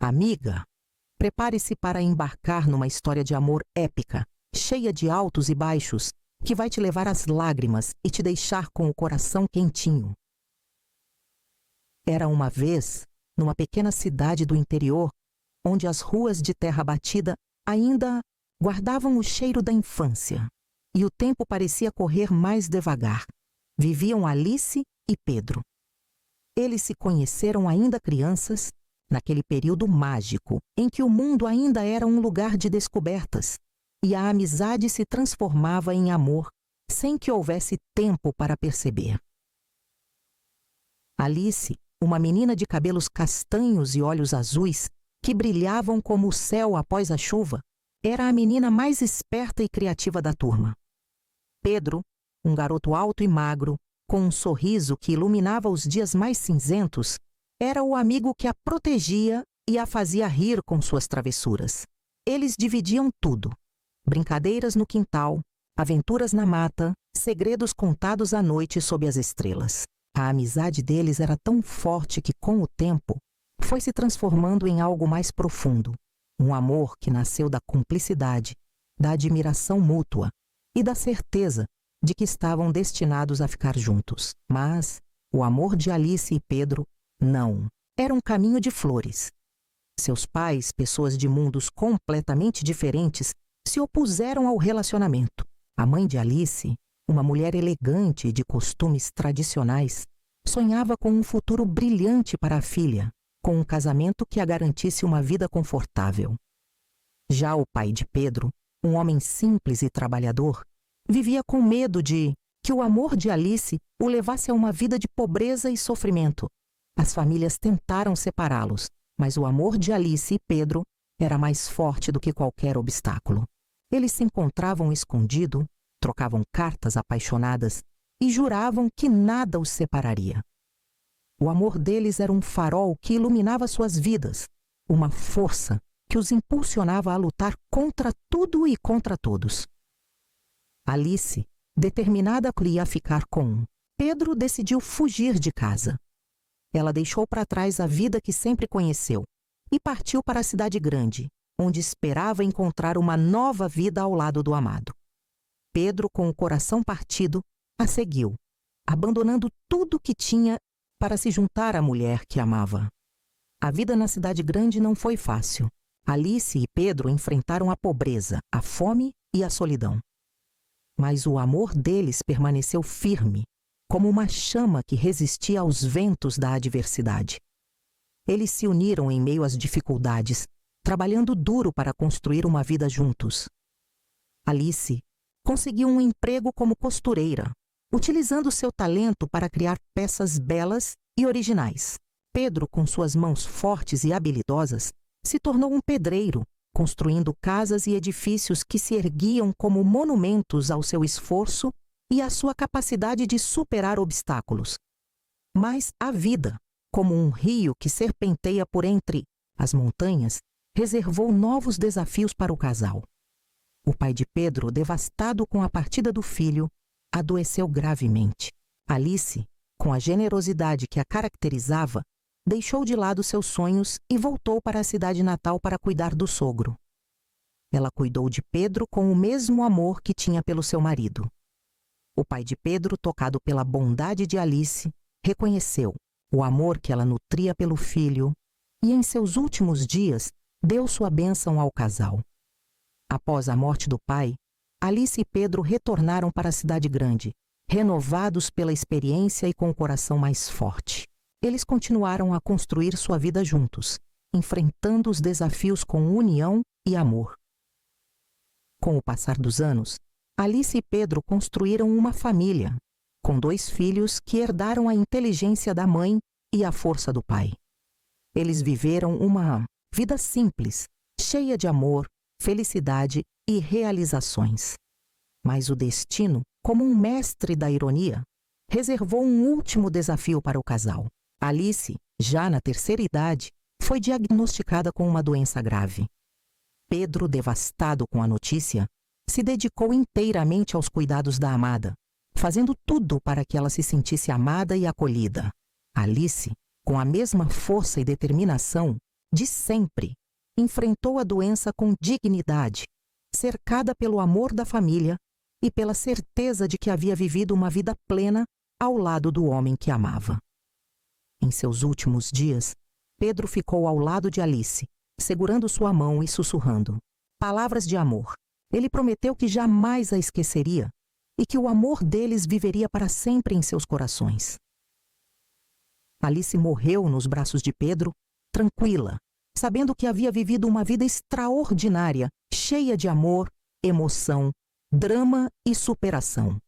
Amiga, prepare-se para embarcar numa história de amor épica, cheia de altos e baixos, que vai te levar às lágrimas e te deixar com o coração quentinho. Era uma vez, numa pequena cidade do interior, onde as ruas de terra batida ainda guardavam o cheiro da infância, e o tempo parecia correr mais devagar. Viviam Alice e Pedro. Eles se conheceram ainda crianças, naquele período mágico em que o mundo ainda era um lugar de descobertas, e a amizade se transformava em amor, sem que houvesse tempo para perceber. Alice, uma menina de cabelos castanhos e olhos azuis, que brilhavam como o céu após a chuva, era a menina mais esperta e criativa da turma. Pedro, um garoto alto e magro, com um sorriso que iluminava os dias mais cinzentos, era o amigo que a protegia e a fazia rir com suas travessuras. Eles dividiam tudo: brincadeiras no quintal, aventuras na mata, segredos contados à noite sob as estrelas. A amizade deles era tão forte que, com o tempo, foi se transformando em algo mais profundo. Um amor que nasceu da cumplicidade, da admiração mútua e da certeza de que estavam destinados a ficar juntos. Mas o amor de Alice e Pedro não. Era um caminho de flores. Seus pais, pessoas de mundos completamente diferentes, se opuseram ao relacionamento. A mãe de Alice, uma mulher elegante e de costumes tradicionais, sonhava com um futuro brilhante para a filha, com um casamento que a garantisse uma vida confortável. Já o pai de Pedro, um homem simples e trabalhador, vivia com medo de que o amor de Alice o levasse a uma vida de pobreza e sofrimento. As famílias tentaram separá-los, mas o amor de Alice e Pedro era mais forte do que qualquer obstáculo. Eles se encontravam escondido, trocavam cartas apaixonadas e juravam que nada os separaria. O amor deles era um farol que iluminava suas vidas, uma força que os impulsionava a lutar contra tudo e contra todos. Alice, determinada a ficar com Pedro, decidiu fugir de casa. Ela deixou para trás a vida que sempre conheceu e partiu para a cidade grande, onde esperava encontrar uma nova vida ao lado do amado. Pedro, com o coração partido, a seguiu, abandonando tudo o que tinha para se juntar à mulher que amava. A vida na cidade grande não foi fácil. Alice e Pedro enfrentaram a pobreza, a fome e a solidão. Mas o amor deles permaneceu firme, como uma chama que resistia aos ventos da adversidade. Eles se uniram em meio às dificuldades, trabalhando duro para construir uma vida juntos. Alice conseguiu um emprego como costureira, utilizando seu talento para criar peças belas e originais. Pedro, com suas mãos fortes e habilidosas, se tornou um pedreiro, construindo casas e edifícios que se erguiam como monumentos ao seu esforço e à sua capacidade de superar obstáculos. Mas a vida, como um rio que serpenteia por entre as montanhas, reservou novos desafios para o casal. O pai de Pedro, devastado com a partida do filho, adoeceu gravemente. Alice, com a generosidade que a caracterizava, deixou de lado seus sonhos e voltou para a cidade natal para cuidar do sogro. Ela cuidou de Pedro com o mesmo amor que tinha pelo seu marido. O pai de Pedro, tocado pela bondade de Alice, reconheceu o amor que ela nutria pelo filho e, em seus últimos dias, deu sua bênção ao casal. Após a morte do pai, Alice e Pedro retornaram para a cidade grande, renovados pela experiência e com o coração mais forte. Eles continuaram a construir sua vida juntos, enfrentando os desafios com união e amor. Com o passar dos anos, Alice e Pedro construíram uma família, com 2 filhos que herdaram a inteligência da mãe e a força do pai. Eles viveram uma vida simples, cheia de amor, felicidade e realizações. Mas o destino, como um mestre da ironia, reservou um último desafio para o casal. Alice, já na terceira idade, foi diagnosticada com uma doença grave. Pedro, devastado com a notícia, se dedicou inteiramente aos cuidados da amada, fazendo tudo para que ela se sentisse amada e acolhida. Alice, com a mesma força e determinação, de sempre, enfrentou a doença com dignidade, cercada pelo amor da família e pela certeza de que havia vivido uma vida plena ao lado do homem que amava. Em seus últimos dias, Pedro ficou ao lado de Alice, segurando sua mão e sussurrando palavras de amor. Ele prometeu que jamais a esqueceria e que o amor deles viveria para sempre em seus corações. Alice morreu nos braços de Pedro, tranquila, sabendo que havia vivido uma vida extraordinária, cheia de amor, emoção, drama e superação.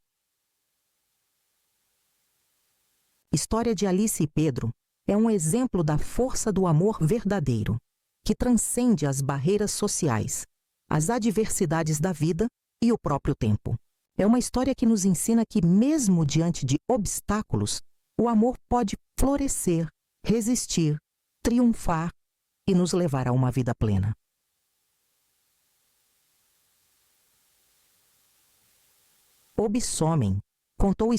História de Alice e Pedro é um exemplo da força do amor verdadeiro, que transcende as barreiras sociais, as adversidades da vida e o próprio tempo. É uma história que nos ensina que, mesmo diante de obstáculos, o amor pode florescer, resistir, triunfar e nos levar a uma vida plena. Obsomem contou